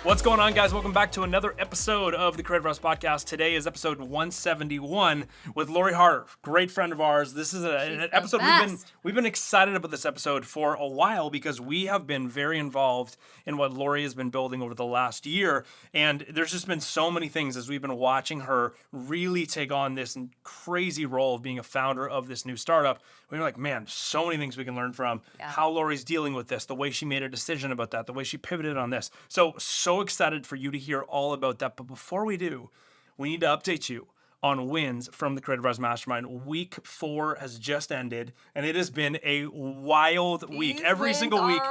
What's going on, guys? Welcome back to another episode of the Creativ Rise Podcast. Today is episode 171 with Lori Harder, great friend of ours. This is an episode we've been excited about this episode for a while because we have been very involved in what Lori has been building over the last year, and there's just been so many things as we've been watching her really take on this crazy role of being a founder of this new startup. We were like, man, so many things we can learn from how Lori's dealing with this, the way she made a decision about that, the way she pivoted on this. So excited for you to hear all about that. But before we do, we need to update you on wins from the Creativ Rise Mastermind. Week 4 has just ended, and it has been a wild week. Every single week,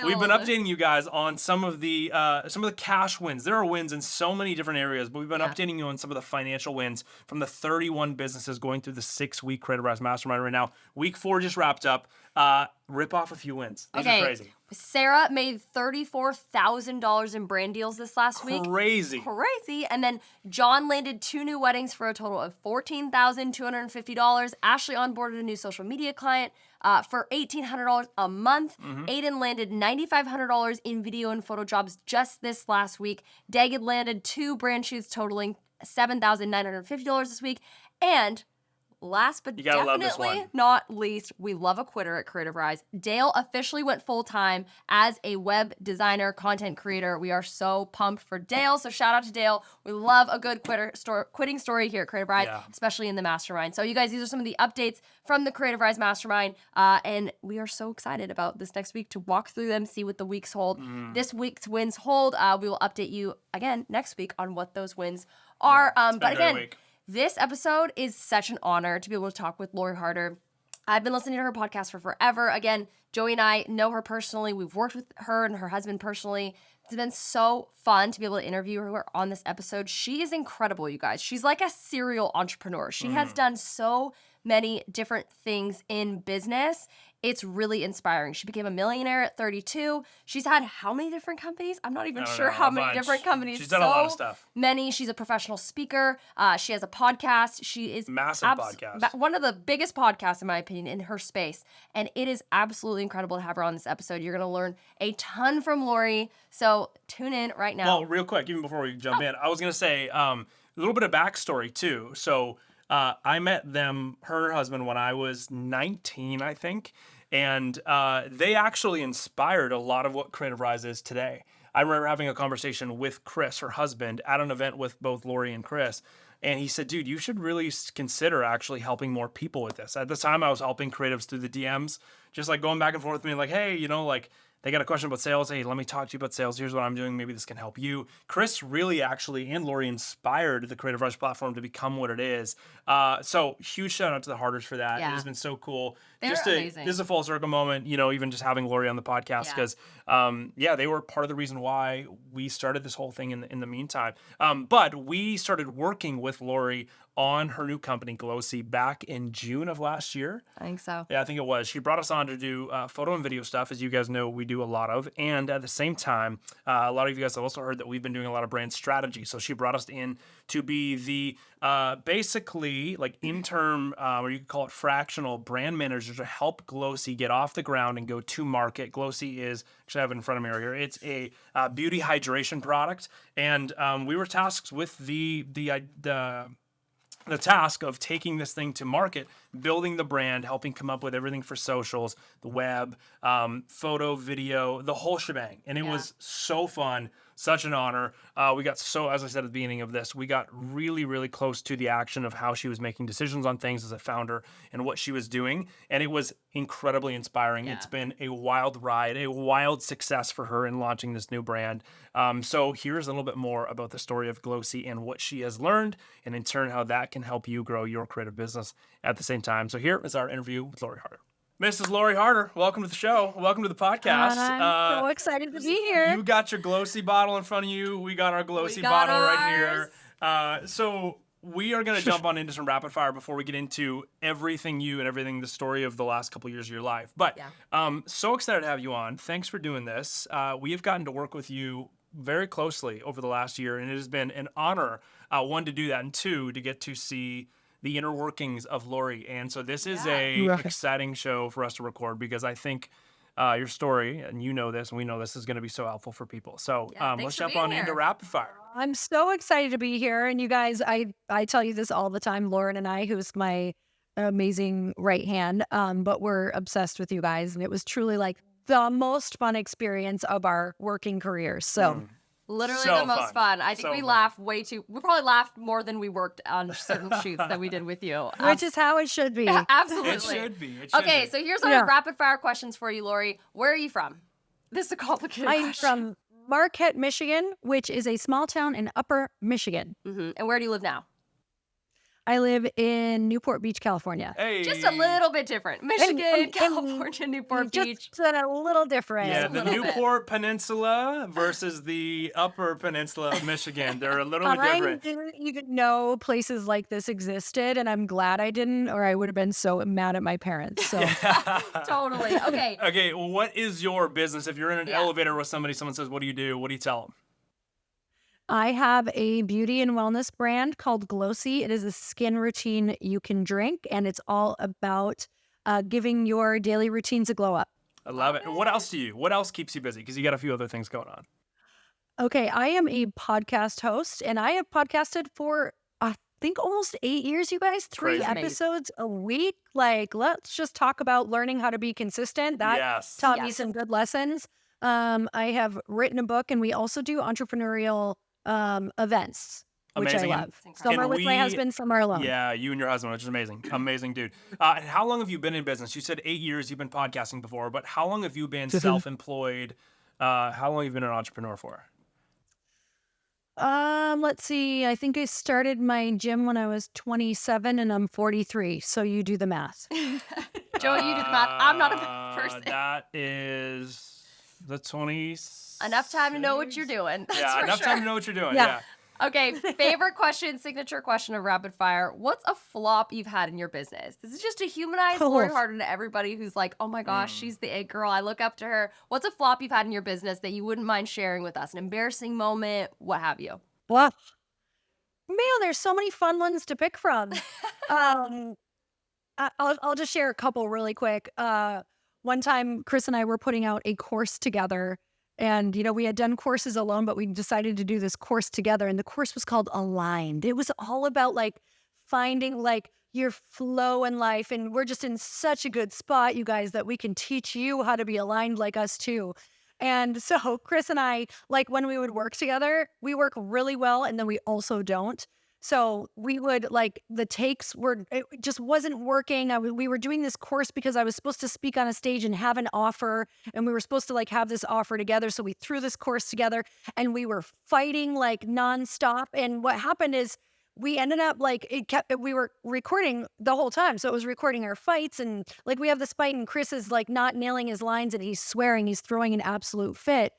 we've been updating you guys on some of the cash wins. There are wins in so many different areas, but we've been updating you on some of the financial wins from the 31 businesses going through the 6-week Creativ Rise Mastermind right now. Week 4 just wrapped up. Rip off a few wins. These are crazy. Sarah made $34,000 in brand deals this last week. Crazy. And then John landed 2 new weddings for a total of $14,250. Ashley onboarded a new social media client for $1,800 a month. Aiden landed $9,500 in video and photo jobs just this last week. Dagged landed 2 brand shoots totaling $7,950 this week. And last but definitely not least, we love a quitter at Creativ Rise. Dale officially went full-time as a web designer, content creator. We are so pumped for Dale, so shout out to Dale. We love a good quitting story here at Creativ Rise, especially in the Mastermind. So you guys, these are some of the updates from the Creativ Rise Mastermind, and we are so excited about this next week to walk through them, see what the weeks hold. This week's wins hold. We will update you again next week on what those wins are. But again, this episode is such an honor to be able to talk with Lori Harder. I've been listening to her podcast for forever. Again, Joey and I know her personally. We've worked with her and her husband personally. It's been so fun to be able to interview her on this episode. She is incredible, you guys. She's like a serial entrepreneur. She has done so many different things in business. It's really inspiring. She became a millionaire at 32. She's had how many different companies? I'm not even sure how many different companies. She's done a lot of stuff. Many. She's a professional speaker. She has a podcast. She is massive podcast. One of the biggest podcasts, in my opinion, in her space. And it is absolutely incredible to have her on this episode. You're going to learn a ton from Lori. So tune in right now. Well, real quick, even before we jump in, I was going to say a little bit of backstory too. So I met them, her and her husband, when I was 19, I think. And they actually inspired a lot of what Creativ Rise is today. I remember having a conversation with Chris, her husband, at an event with both Lori and Chris. And he said, dude, you should really consider actually helping more people with this. At the time, I was helping creatives through the DMs, just like going back and forth with me, like, hey, they got a question about sales. Hey, let me talk to you about sales. Here's what I'm doing. Maybe this can help you. Chris really actually, and Lori, inspired the Creativ Rise platform to become what it is. So huge shout out to the Harders for that. It has been so cool. They're amazing. This is a full circle moment, even just having Lori on the podcast because, they were part of the reason why we started this whole thing in the meantime. But we started working with Lori on her new company, glōci, back in June of last year. I think so. Yeah, I think it was. She brought us on to do photo and video stuff, as you guys know we do a lot of. And at the same time, a lot of you guys have also heard that we've been doing a lot of brand strategy. So she brought us in to be the basically like interim, or you could call it fractional brand manager to help glōci get off the ground and go to market. glōci is, actually I have it in front of me right here, it's a beauty hydration product. And we were tasked with the task of taking this thing to market, building the brand, helping come up with everything for socials, the web, photo, video, the whole shebang. And it was so fun, such an honor. We got as I said at the beginning of this, we got really, really close to the action of how she was making decisions on things as a founder and what she was doing. And it was incredibly inspiring. It's been a wild ride, a wild success for her in launching this new brand. So here's a little bit more about the story of glōci and what she has learned, and in turn, how that can help you grow your creative business at the same time. So here is our interview with Lori Harder. Mrs. Lori Harder, welcome to the show. Welcome to the podcast. I'm so excited to be here. You got your glōci bottle in front of you. We got our glōci bottle right here. So we are going to jump on into some rapid fire before we get into everything the story of the last couple of years of your life. But so excited to have you on. Thanks for doing this. We have gotten to work with you very closely over the last year, and it has been an honor, one, to do that, and two, to get to see the inner workings of Lori. And so this is a exciting show for us to record because I think your story, and you know this, and we know this is going to be so helpful for people. So thanks let's for jump being on into here. rapid fire. I'm so excited to be here. And you guys, I tell you this all the time, Lauren and I, who's my amazing right hand, but we're obsessed with you guys. And it was truly like the most fun experience of our working careers. So Literally So the most fun. I think So we fun. laughed we probably laughed more than we worked on certain shoots that we did with you. which is how it should be. Absolutely. It should be. It should Okay, be. so here's our Yeah. rapid fire questions for you, Lori. Where are you from? This is a complicated I'm question. from Marquette, Michigan, which is a small town in Upper Michigan. And where do you live now? I live in Newport Beach, California. Hey. Just a little bit different. Michigan, and- California, Newport Beach. Just a little different. Yeah, a the little bit. Newport Peninsula versus the Upper Peninsula of Michigan. They're a little bit I different. didn't even know places like this existed, and I'm glad I didn't, or I would have been so mad at my parents. So Totally. Okay. Okay, what is your business? If you're in an Yeah. elevator with somebody, someone says, "What do you do?" What do you tell them? I have a beauty and wellness brand called glōci. It is a skin routine you can drink, and it's all about giving your daily routines a glow up. I love it. And what else do you? What else keeps you busy? Because you got a few other things going on. Okay, I am a podcast host, and I have podcasted for I think almost 8 years, you guys. 3 Crazy. episodes a week. Like, let's just talk about learning how to be consistent. That Yes. taught me Yes. some good lessons. I have written a book, and we also do entrepreneurial events, which Amazing. I And love. Can Summer with my we- husband, summer alone. Yeah, you and your husband, which is amazing. Amazing dude. And how long have you been in business? You said 8 years you've been podcasting before, but how long have you been self-employed? How long have you been an entrepreneur for? Let's see. I think I started my gym when I was 27, and I'm 43. So you do the math. Joe, you do the math. I'm not a math person. That is the 20. Enough time to know what you're doing. That's Yeah, for enough sure. time to know what you're doing. Yeah. Yeah. Okay, favorite question, signature question of rapid fire. What's a flop you've had in your business? This is just to humanize Lori Harden to everybody who's like, oh my gosh, she's the it girl. I look up to her. What's a flop you've had in your business that you wouldn't mind sharing with us? An embarrassing moment, what have you? Wow. Man, there's so many fun ones to pick from. I'll just share a couple really quick. One time, Chris and I were putting out a course together, and we had done courses alone, but we decided to do this course together, and the course was called Aligned. It was all about like finding like your flow in life, and we're just in such a good spot, you guys, that we can teach you how to be aligned like us too. And so Chris and I, like when we would work together, we work really well, and then we also don't. So we would the takes it just wasn't working. We were doing this course because I was supposed to speak on a stage and have an offer, and we were supposed to have this offer together. So we threw this course together, and we were fighting nonstop. And what happened is we ended up we were recording the whole time. So it was recording our fights, and we have this fight, and Chris is not nailing his lines, and he's swearing, he's throwing an absolute fit.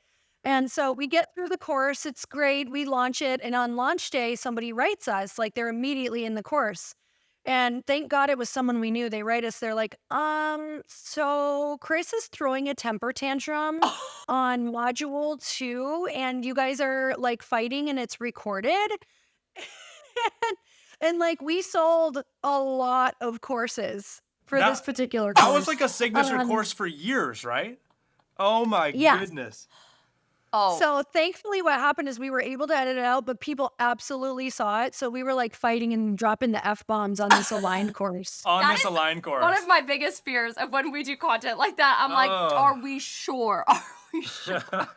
And so we get through the course. It's great. We launch it. And on launch day, somebody writes us, they're immediately in the course. And thank God it was someone we knew. They write us, they're like, so Chris is throwing a temper tantrum on module 2, and you guys are fighting, and it's recorded. and we sold a lot of courses for this particular course. That was a signature course for years, right? Oh my Yeah. goodness. Oh, So thankfully what happened is we were able to edit it out, but people absolutely saw it. So we were fighting and dropping the F-bombs on this aligned course. On That this is aligned course. one of my biggest fears of when we do content like that. I'm like, Oh. are we sure? Are we sure? Oh,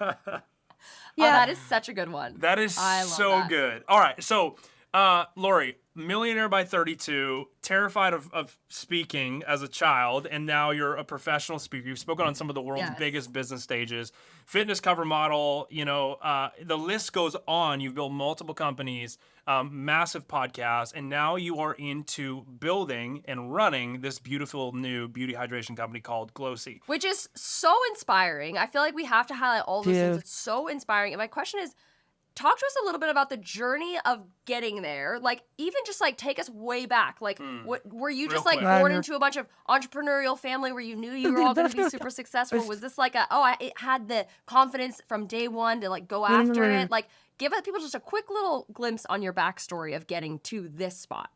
Yeah. that is such a good one. That is I love so that. good. All right, so Lori, millionaire by 32, terrified of speaking as a child, and now you're a professional speaker. You've spoken on some of the world's Yes. biggest business stages, fitness cover model. The list goes on. You've built multiple companies, massive podcasts, and now you are into building and running this beautiful new beauty hydration company called glōci. Which is so inspiring. I feel like we have to highlight all those things. Dude. It's so inspiring. And my question is, talk to us a little bit about the journey of getting there. Even just take us way back. What were you just Real quick. born into a bunch of entrepreneurial family where you knew you were all going to be super successful? Was this it had the confidence from day one to go after it? Give us people just a quick little glimpse on your backstory of getting to this spot.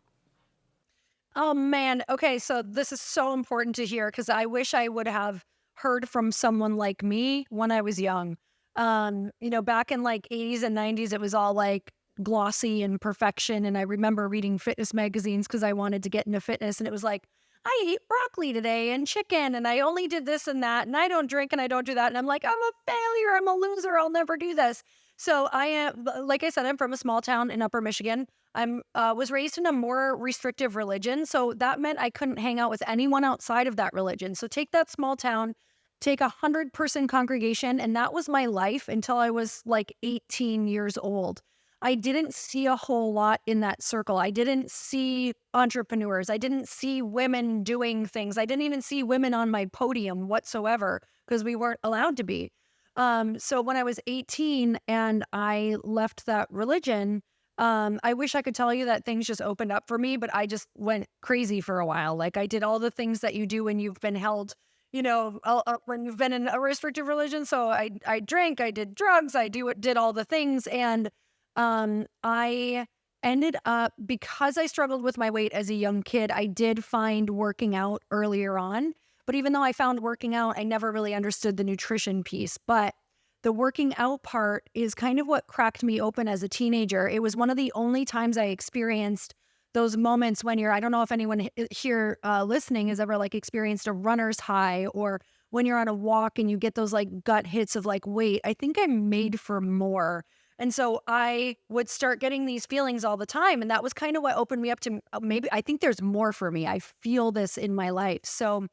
Oh man. Okay. So this is so important to hear, because I wish I would have heard from someone like me when I was young. Back in like 80s and 90s, it was all like glossy and perfection. And I remember reading fitness magazines because I wanted to get into fitness. And it was like, I ate broccoli today and chicken, and I only did this and that, and I don't drink and I don't do that. And I'm like, I'm a failure. I'm a loser. I'll never do this. So I am, like I said, I'm from a small town in Upper Michigan. I'm was raised in a more restrictive religion. So that meant I couldn't hang out with anyone outside of that religion. So take that small town, take 100-person congregation. And that was my life until I was like 18 years old. I didn't see a whole lot in that circle. I didn't see entrepreneurs. I didn't see women doing things. I didn't even see women on my podium whatsoever because we weren't allowed to be. So when I was 18 and I left that religion, I wish I could tell you that things just opened up for me, but I just went crazy for a while. Like I did all the things that you do when you've been held, when you've been in a restrictive religion. So I drank, I did drugs, did all the things. And I ended up, because I struggled with my weight as a young kid, I did find working out earlier on. But even though I found working out, I never really understood the nutrition piece. But the working out part is kind of what cracked me open as a teenager. It was one of the only times I experienced those moments when I don't know if anyone here listening has ever like experienced a runner's high, or when you're on a walk and you get those like gut hits of like, wait, I think I'm made for more. And so I would start getting these feelings all the time. And that was kind of what opened me up to maybe I think there's more for me. I feel this in my life. So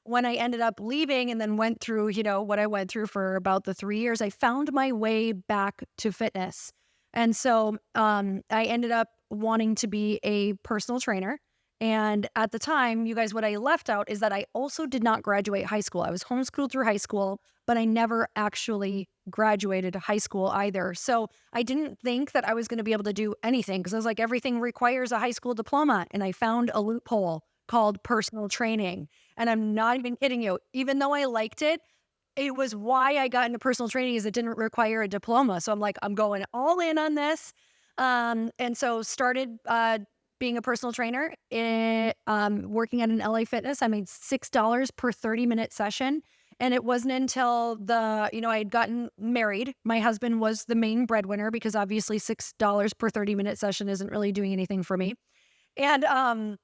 when I ended up leaving and then went through, what I went through for about the 3 years, I found my way back to fitness. And so I ended up wanting to be a personal trainer. And at the time, you guys, what I left out is that I also did not graduate high school. I was homeschooled through high school, but I never actually graduated high school either. So I didn't think that I was going to be able to do anything because I was like, everything requires a high school diploma. And I found a loophole called personal training. And I'm not even kidding you. Even though I liked it, it was why I got into personal training is it didn't require a diploma. So I'm like, I'm going all in on this. And so started being a personal trainer, working at an LA Fitness. I made $6 per 30-minute session. And it wasn't until I had gotten married. My husband was the main breadwinner because obviously $6 per 30-minute session isn't really doing anything for me. And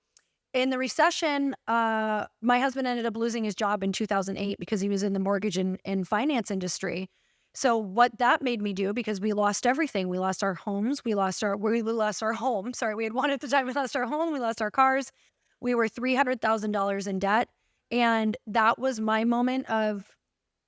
in the recession, my husband ended up losing his job in 2008 because he was in the mortgage and finance industry. So what that made me do, because we lost everything. We lost our homes. We lost our home. Sorry, we had one at the time. We lost our home. We lost our cars. We were $300,000 in debt. And that was my moment of,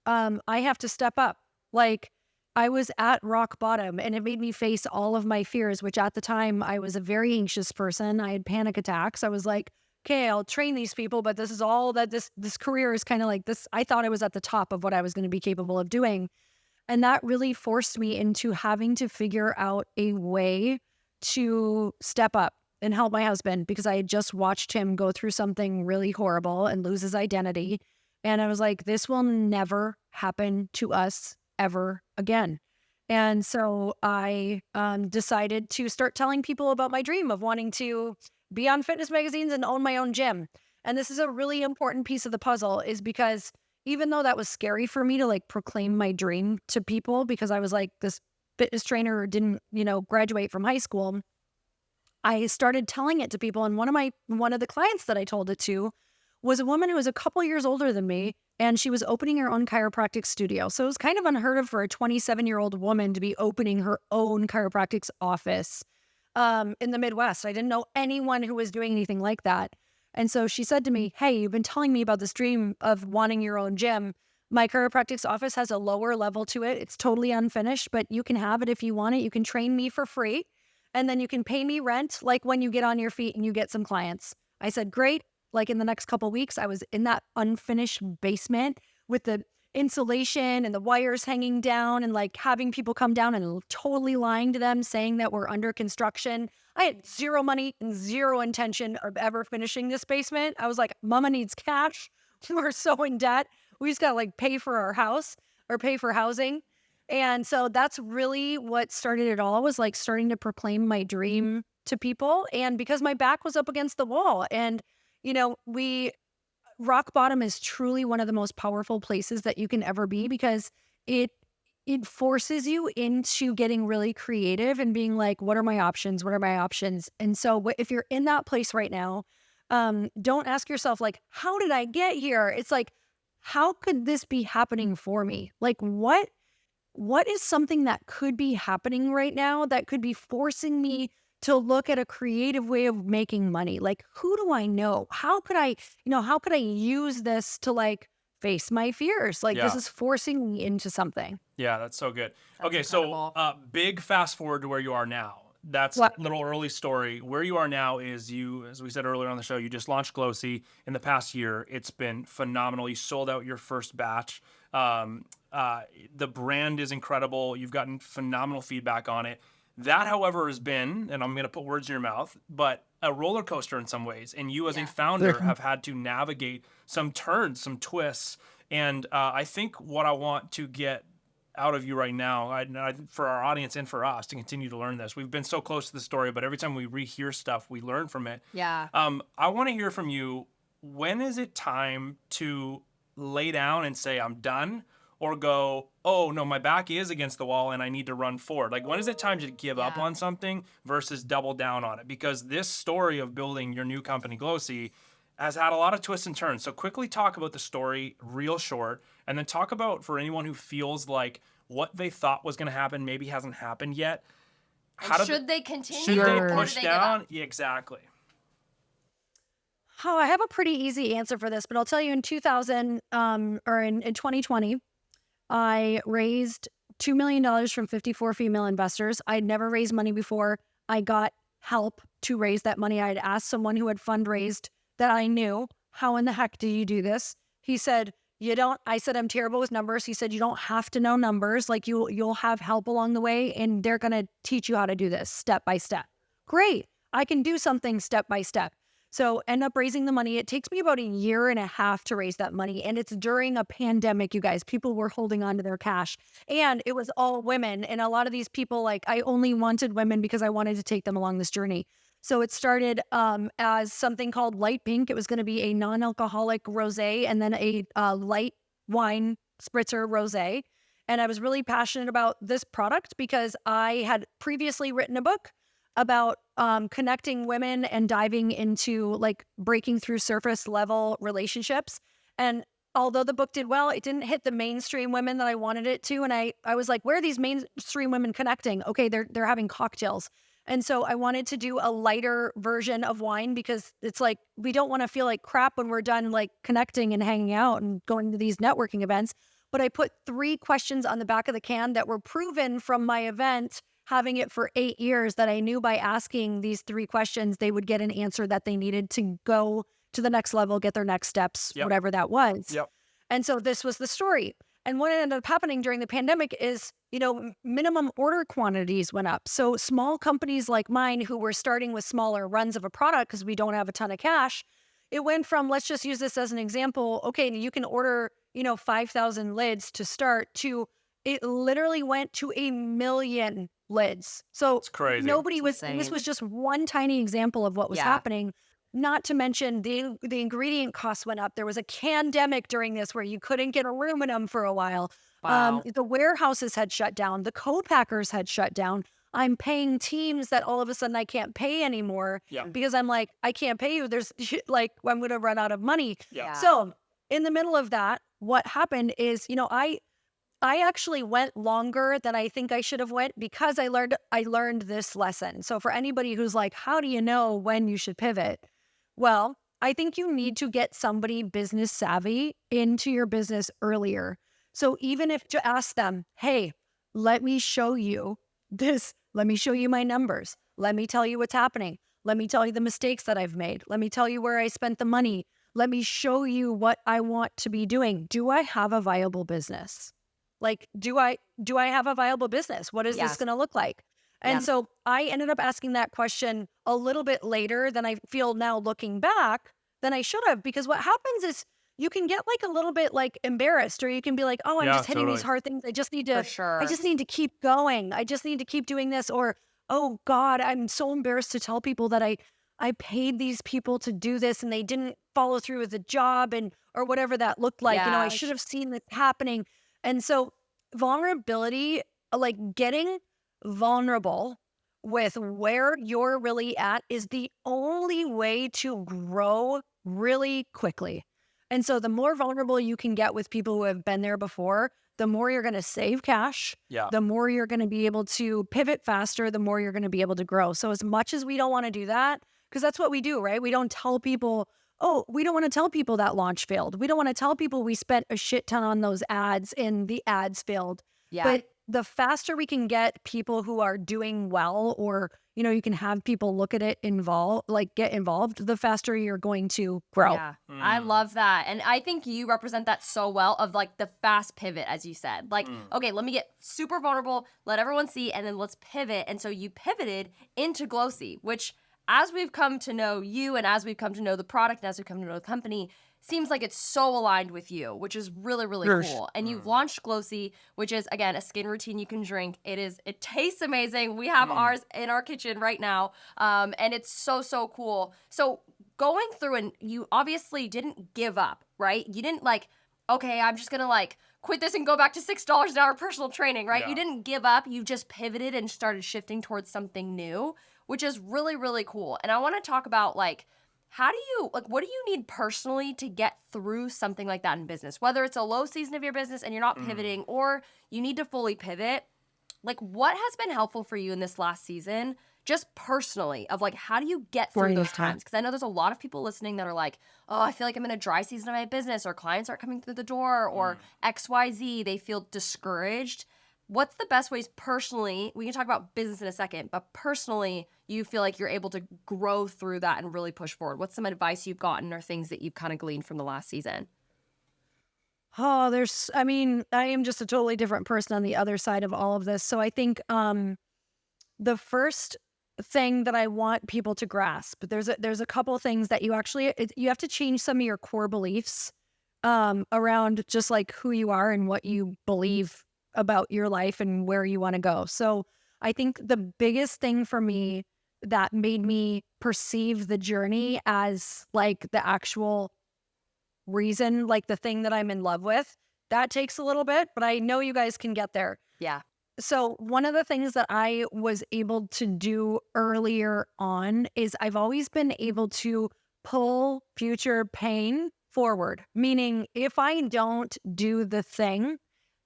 I have to step up. Like I was at rock bottom and it made me face all of my fears, which at the time I was a very anxious person. I had panic attacks. I was like, okay, I'll train these people, but this is all that this career is kind of like this. I thought I was at the top of what I was going to be capable of doing. And that really forced me into having to figure out a way to step up and help my husband because I had just watched him go through something really horrible and lose his identity. And I was like, this will never happen to us ever again. And so I decided to start telling people about my dream of wanting to be on fitness magazines and own my own gym. And this is a really important piece of the puzzle is because even though that was scary for me to like proclaim my dream to people because I was like this fitness trainer didn't, graduate from high school, I started telling it to people. And one of the clients that I told it to was a woman who was a couple years older than me, and she was opening her own chiropractic studio. So it was kind of unheard of for a 27-year-old woman to be opening her own chiropractic office in the Midwest. I didn't know anyone who was doing anything like that. And so she said to me, hey, you've been telling me about this dream of wanting your own gym. My chiropractic office has a lower level to it. It's totally unfinished, but you can have it if you want it. You can train me for free. And then you can pay me rent like when you get on your feet and you get some clients. I said, great. Like in the next couple of weeks, I was in that unfinished basement with the insulation and the wires hanging down and like having people come down and totally lying to them, saying that we're under construction. I had zero money and zero intention of ever finishing this basement. I was like, mama needs cash. We're so in debt. We just got to like pay for our house or pay for housing. And so that's really what started it all, was like starting to proclaim my dream to people. And because my back was up against the wall and, we rock bottom is truly one of the most powerful places that you can ever be, because it forces you into getting really creative and being like, what are my options? What are my options? And so if you're in that place right now, don't ask yourself like, how did I get here? It's like, how could this be happening for me? Like, what is something that could be happening right now that could be forcing me to look at a creative way of making money? Like, who do I know? How could I use this to like face my fears? Like, this is forcing me into something. Yeah, that's so good. That's okay, incredible. so big fast forward to where you are now. That's What? a little early story. Where you are now is you, as we said earlier on the show, you just launched glōci in the past year. It's been phenomenal. You sold out your first batch. The brand is incredible. You've gotten phenomenal feedback on it. That, however, has been, and I'm going to put words in your mouth, but a roller coaster in some ways. And you as a founder have had to navigate some turns, some twists. And I think what I want to get out of you right now, for our audience and for us to continue to learn this, we've been so close to the story, but every time we rehear stuff, we learn from it. Yeah. I want to hear from you. When is it time to lay down and say, I'm done? Or go, oh no, my back is against the wall and I need to run forward? Like, when is it time to give up on something versus double down on it? Because this story of building your new company, glōci, has had a lot of twists and turns. So quickly talk about the story, real short, and then talk about, for anyone who feels like what they thought was going to happen maybe hasn't happened yet. Should they continue? Should or they do push they give down? up? Yeah, exactly. Oh, I have a pretty easy answer for this, but I'll tell you in 2020, I raised $2 million from 54 female investors. I'd never raised money before. I got help to raise that money. I'd asked someone who had fundraised that I knew, how in the heck do you do this? He said, you don't. I said, I'm terrible with numbers. He said, you don't have to know numbers. Like, you'll have help along the way, and they're going to teach you how to do this step by step. Great. I can do something step by step. So end up raising the money. It takes me about 1.5 years to raise that money. And it's during a pandemic, you guys. People were holding on to their cash. And it was all women. And a lot of these people, like, I only wanted women because I wanted to take them along this journey. So it started as something called Light Pink. It was going to be a non-alcoholic rosé and then a light wine spritzer rosé. And I was really passionate about this product because I had previously written a book about connecting women and diving into like breaking through surface level relationships. And although the book did well, it didn't hit the mainstream women that I wanted it to. And I was like, where are these mainstream women connecting? Okay, they're having cocktails. And so I wanted to do a lighter version of wine because it's like, we don't want to feel like crap when we're done like connecting and hanging out and going to these networking events. But I put 3 questions on the back of the can that were proven from my event, having it for 8 years, that I knew by asking these 3 questions, they would get an answer that they needed to go to the next level, get their next steps, whatever that was. Yep. And so this was the story. And what ended up happening during the pandemic is, minimum order quantities went up. So small companies like mine who were starting with smaller runs of a product because we don't have a ton of cash, it went from, let's just use this as an example. Okay, you can order, 5,000 lids to start, to it literally went to 1 million lids. So it's crazy. This was just one tiny example of what was happening. Not to mention the ingredient costs went up. There was a pandemic during this where you couldn't get aluminum for a while. Wow. The warehouses had shut down. The co-packers had shut down. I'm paying teams that all of a sudden I can't pay anymore because I'm like, I can't pay you. There's like, I'm going to run out of money. Yeah. So in the middle of that, what happened is, I actually went longer than I think I should have went because I learned this lesson. So for anybody who's like, how do you know when you should pivot? Well, I think you need to get somebody business savvy into your business earlier. So even if to ask them, hey, let me show you this. Let me show you my numbers. Let me tell you what's happening. Let me tell you the mistakes that I've made. Let me tell you where I spent the money. Let me show you what I want to be doing. Do I have a viable business? Like, do I have a viable business? What is this going to look like? And so I ended up asking that question a little bit later than I feel now looking back than I should have, because what happens is you can get like a little bit like embarrassed, or you can be like, oh, I'm just hitting these hard things. I just need to, I just need to keep going. I just need to keep doing this. Or, oh God, I'm so embarrassed to tell people that I I paid these people to do this and they didn't follow through with the job or whatever that looked like. I should have seen this happening. And so vulnerability, like getting vulnerable with where you're really at is the only way to grow really quickly. And so the more vulnerable you can get with people who have been there before, the more you're going to save cash, the more you're going to be able to pivot faster, the more you're going to be able to grow. So as much as we don't want to do that, because that's what we do, right? We don't tell people, we don't want to tell people that launch failed. We don't want to tell people we spent a shit ton on those ads and the ads failed. Yeah. But the faster we can get people who are doing well, or, you can have people look at it get involved, the faster you're going to grow. Yeah, I love that. And I think you represent that so well of like the fast pivot, as you said. Like, okay, let me get super vulnerable, let everyone see, and then let's pivot. And so you pivoted into glōci, which as we've come to know you and as we've come to know the product and as we've come to know the company, seems like it's so aligned with you, which is really, really cool. And you've launched glōci, which is, again, a skin routine you can drink. It tastes amazing. We have ours in our kitchen right now. And it's so, so cool. So going through, and you obviously didn't give up, right? You didn't like, okay, I'm just going to like quit this and go back to $6 an hour personal training, right? Yeah. You didn't give up. You just pivoted and started shifting towards something new, which is really, really cool. And I want to talk about like, what do you need personally to get through something like that in business? Whether it's a low season of your business and you're not pivoting, or you need to fully pivot, like what has been helpful for you in this last season, just personally, of like, how do you get through those times? Because I know there's a lot of people listening that are like, oh, I feel like I'm in a dry season of my business, or clients aren't coming through the door, or XYZ, they feel discouraged. What's the best ways personally, we can talk about business in a second, but personally, you feel like you're able to grow through that and really push forward? What's some advice you've gotten or things that you've kind of gleaned from the last season? Oh, I am just a totally different person on the other side of all of this. So I think the first thing that I want people to grasp, there's a couple things that you have to change some of your core beliefs around just like who you are and what you believe about your life and where you want to go. So I think the biggest thing for me that made me perceive the journey as like the actual reason, like the thing that I'm in love with, that takes a little bit, but I know you guys can get there. Yeah. So one of the things that I was able to do earlier on is I've always been able to pull future pain forward. Meaning if I don't do the thing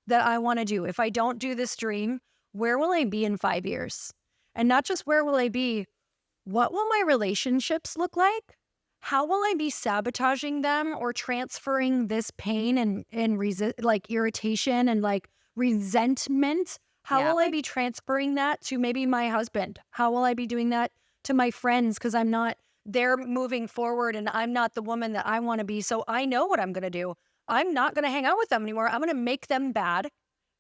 that I want to do, if I don't do this dream, where will I be in 5 years? And not just where will I be, what will my relationships look like? How will I be sabotaging them or transferring this pain and like irritation and like resentment? How will I be transferring that to maybe my husband? How will I be doing that to my friends? Because they're moving forward and I'm not the woman that I want to be. So I know what I'm going to do. I'm not going to hang out with them anymore. I'm going to make them bad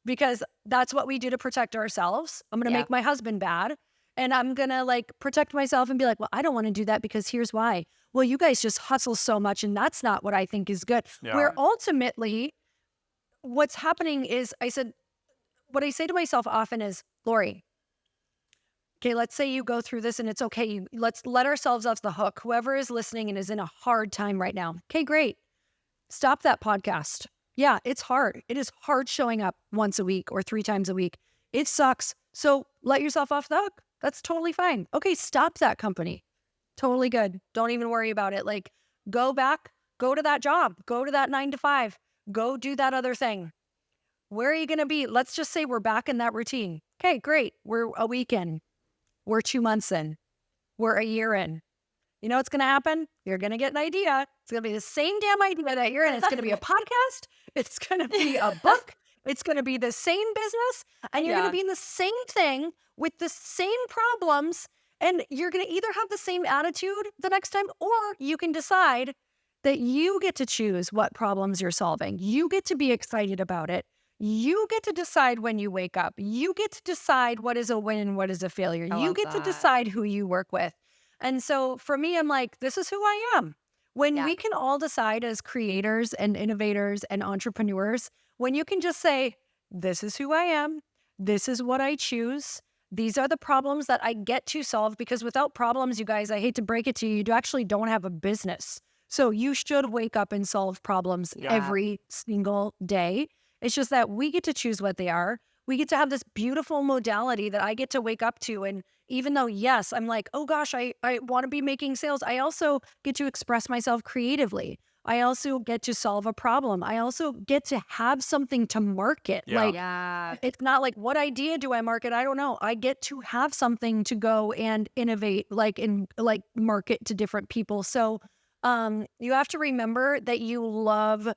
because that's what we do to protect ourselves. I'm going to make my husband bad. And I'm going to like protect myself and be like, well, I don't want to do that because here's why. Well, you guys just hustle so much and that's not what I think is good. Yeah. Where ultimately what's happening is what I say to myself often is, Lori, okay, let's say you go through this and it's okay. Let's let ourselves off the hook. Whoever is listening and is in a hard time right now. Okay, great. Stop that podcast. Yeah, it's hard. It is hard showing up once a week or 3 times a week. It sucks. So let yourself off the hook. That's totally fine. Okay, stop that company. Totally good. Don't even worry about it. Like, go back, go to that job, go to that 9 to 5, go do that other thing. Where are you going to be? Let's just say we're back in that routine. Okay, great. We're a week in. We're 2 months in. We're a year in. You know what's going to happen? You're going to get an idea. It's going to be the same damn idea that you're in. It's going to be a podcast. It's going to be a book. It's going to be the same business. And you're going to be in the same thing with the same problems. And you're going to either have the same attitude the next time, or you can decide that you get to choose what problems you're solving. You get to be excited about it. You get to decide when you wake up. You get to decide what is a win and what is a failure. You get to decide who you work with. And so for me, I'm like, this is who I am. When we can all decide as creators and innovators and entrepreneurs, when you can just say, this is who I am, this is what I choose, These are the problems that I get to solve, because without problems, you guys, I hate to break it to you, you actually don't have a business. So you should wake up and solve problems every single day. It's just that we get to choose what they are. We get to have this beautiful modality that I get to wake up to. And even though, yes, I'm like, oh gosh, I want to be making sales, I also get to express myself creatively. I also get to solve a problem. I also get to have something to market. Like, it's not like, what idea do I market? I don't know. I get to have something to go and innovate, like, and like market to different people. So you have to remember that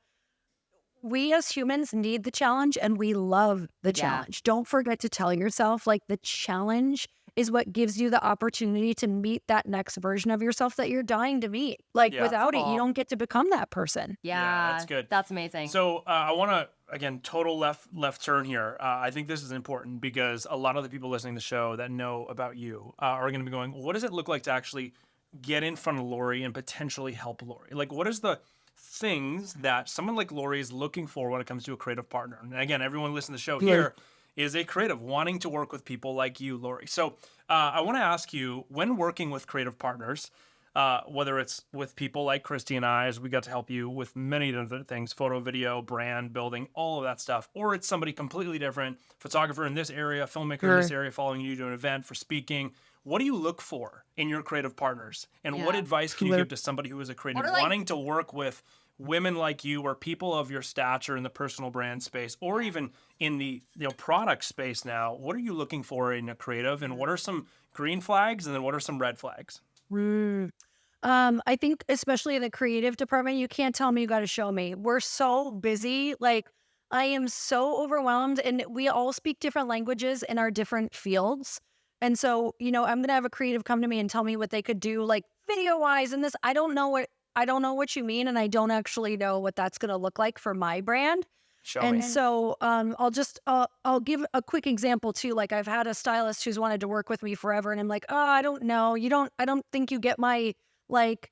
we as humans need the challenge, and we love the challenge. Don't forget to tell yourself, like, the challenge is what gives you the opportunity to meet that next version of yourself that you're dying to meet. Like, without it, you don't get to become that person. Yeah, that's good. That's amazing. So I want to, again, total left turn here. I think this is important because a lot of the people listening to the show that know about you are going to be going, what does it look like to actually get in front of Lori and potentially help Lori? Like, what is the things that someone like Lori is looking for when it comes to a creative partner? And again, everyone listening to the show here is a creative wanting to work with people like you, Lori. So I want to ask you, when working with creative partners, whether it's with people like Christy and I, as we got to help you with many different things, photo, video, brand building, all of that stuff, or it's somebody completely different, photographer in this area, filmmaker in this area, following you to an event for speaking. What do you look for in your creative partners? And what advice can you give to somebody who is a creative wanting to work with women like you, or people of your stature in the personal brand space, or even in the product space now? What are you looking for in a creative, and what are some green flags, and then what are some red flags? I think especially in the creative department, you can't tell me, you got to show me. We're so busy. Like, I am so overwhelmed, and we all speak different languages in our different fields. And so, I'm going to have a creative come to me and tell me what they could do, like, video wise, and this, I don't know what you mean. And I don't actually know what that's going to look like for my brand. Show me. So, I'll give a quick example too. Like, I've had a stylist who's wanted to work with me forever, and I'm like, oh, I don't know. I don't think you get my, like,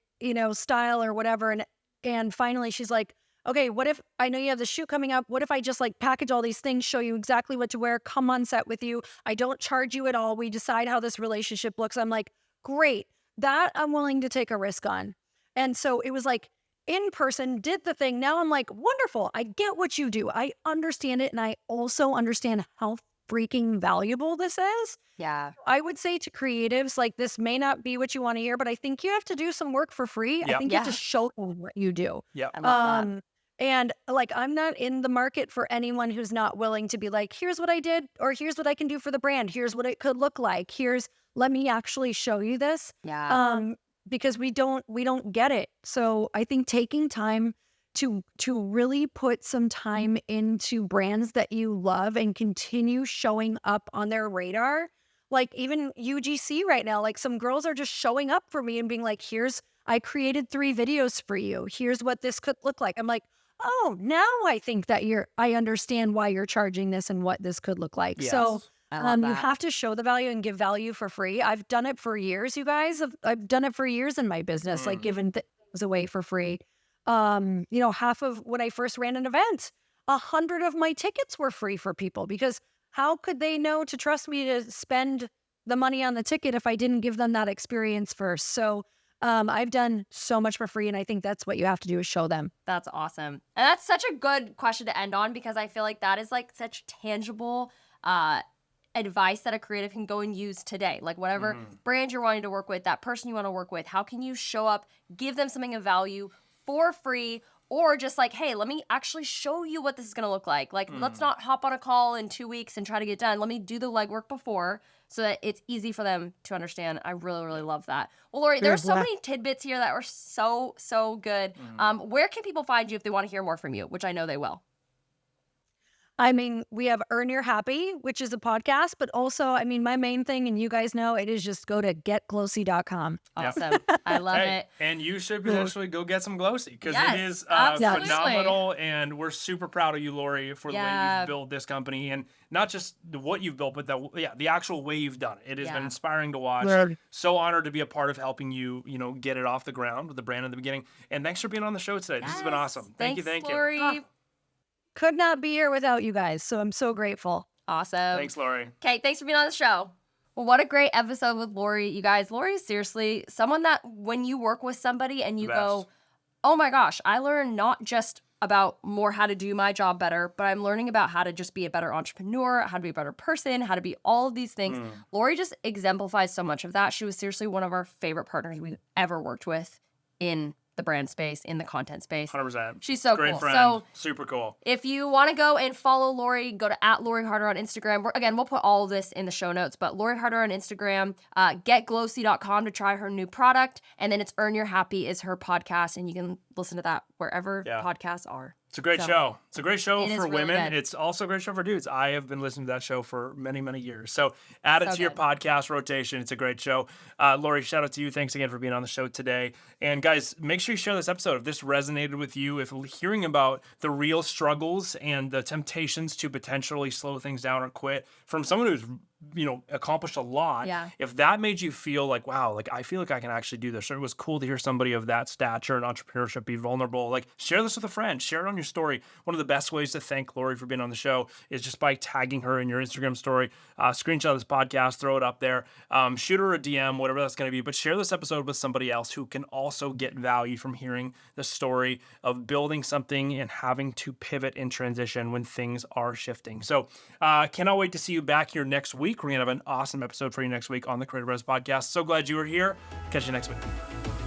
style or whatever. And finally she's like, okay, what if, I know you have the shoot coming up. What if I just, like, package all these things, show you exactly what to wear, come on set with you. I don't charge you at all. We decide how this relationship looks. I'm like, great. That I'm willing to take a risk on. And so it was like, in person, did the thing. Now I'm like, wonderful. I get what you do. I understand it. And I also understand how freaking valuable this is. Yeah. I would say to creatives, like, this may not be what you want to hear, but I think you have to do some work for free. I think you have to show them what you do. Yeah. I love that. And, like, I'm not in the market for anyone who's not willing to be like, here's what I did, or here's what I can do for the brand. Here's what it could look like. Let me actually show you this. Yeah. Because we don't get it. So I think taking time to really put some time into brands that you love and continue showing up on their radar. Like, even UGC right now, like, some girls are just showing up for me and being like, I created 3 videos for you. Here's what this could look like. I'm like, oh, now I think that I understand why you're charging this and what this could look like. Yes. So you have to show the value and give value for free. I've done it for years, you guys. I've done it for years in my business, like, giving things away for free. Half of when I first ran an event, 100 of my tickets were free for people, because how could they know to trust me to spend the money on the ticket if I didn't give them that experience first? So I've done so much for free, and I think that's what you have to do, is show them. That's awesome. And that's such a good question to end on, because I feel like that is, like, such tangible advice that a creative can go and use today. Like, whatever brand you're wanting to work with, that person you want to work with, how can you show up, give them something of value for free, or just like, hey, let me actually show you what this is going to look like. Like, let's not hop on a call in 2 weeks and try to get done. Let me do the legwork before, so that it's easy for them to understand. I really, really love that. Well, Lori, there's so many tidbits here that were so, so good. Where can people find you if they want to hear more from you, which I know they will? I mean, we have Earn Your Happy, which is a podcast, but also, I mean, my main thing, and you guys know, it is just go to getglōci.com. Awesome. I love it. And you should potentially go get some glōci, because it is absolutely. phenomenal. And we're super proud of you, Lori, for the way you've built this company, and not just what you've built, but the actual way you've done it. It has been inspiring to watch. So honored to be a part of helping you, get it off the ground with the brand in the beginning. And thanks for being on the show today. This has been awesome. Thank you. Lori. Could not be here without you guys, so I'm so grateful. Awesome. Thanks, Lori. Okay, thanks for being on the show. Well, what a great episode with Lori. You guys, Lori is seriously someone that when you work with somebody and you go, oh my gosh, I learned not just about more how to do my job better, but I'm learning about how to just be a better entrepreneur, how to be a better person, how to be all of these things. Lori just exemplifies so much of that. She was seriously one of our favorite partners we've ever worked with in the brand space, in the content space. 100%. She's so Great cool. friend. So super cool. if you want to go and follow Lori, go to @LoriHarder on Instagram. Again, we'll put all of this in the show notes, but Lori Harder on Instagram, getglōci.com to try her new product, and then it's Earn Your Happy is her podcast, and you can listen to that wherever podcasts are. It's a great show. It's a great show It is for really women. good. It's also a great show for dudes. I have been listening to that show for many, many years. So add it So to your good. podcast rotation. It's a great show. Lori, shout out to you. Thanks again for being on the show today. And guys, make sure you share this episode if this resonated with you, if hearing about the real struggles and the temptations to potentially slow things down or quit from someone who's accomplished a lot. Yeah. If that made you feel like, wow, like I feel like I can actually do this, or it was cool to hear somebody of that stature and entrepreneurship be vulnerable, like share this with a friend, share it on your story. One of the best ways to thank Lori for being on the show is just by tagging her in your Instagram story, screenshot this podcast, throw it up there, shoot her a DM, whatever that's going to be, but share this episode with somebody else who can also get value from hearing the story of building something and having to pivot and transition when things are shifting. So cannot wait to see you back here next week. We're going to have an awesome episode for you next week on the Creativ Rise Podcast. So glad you were here. Catch you next week.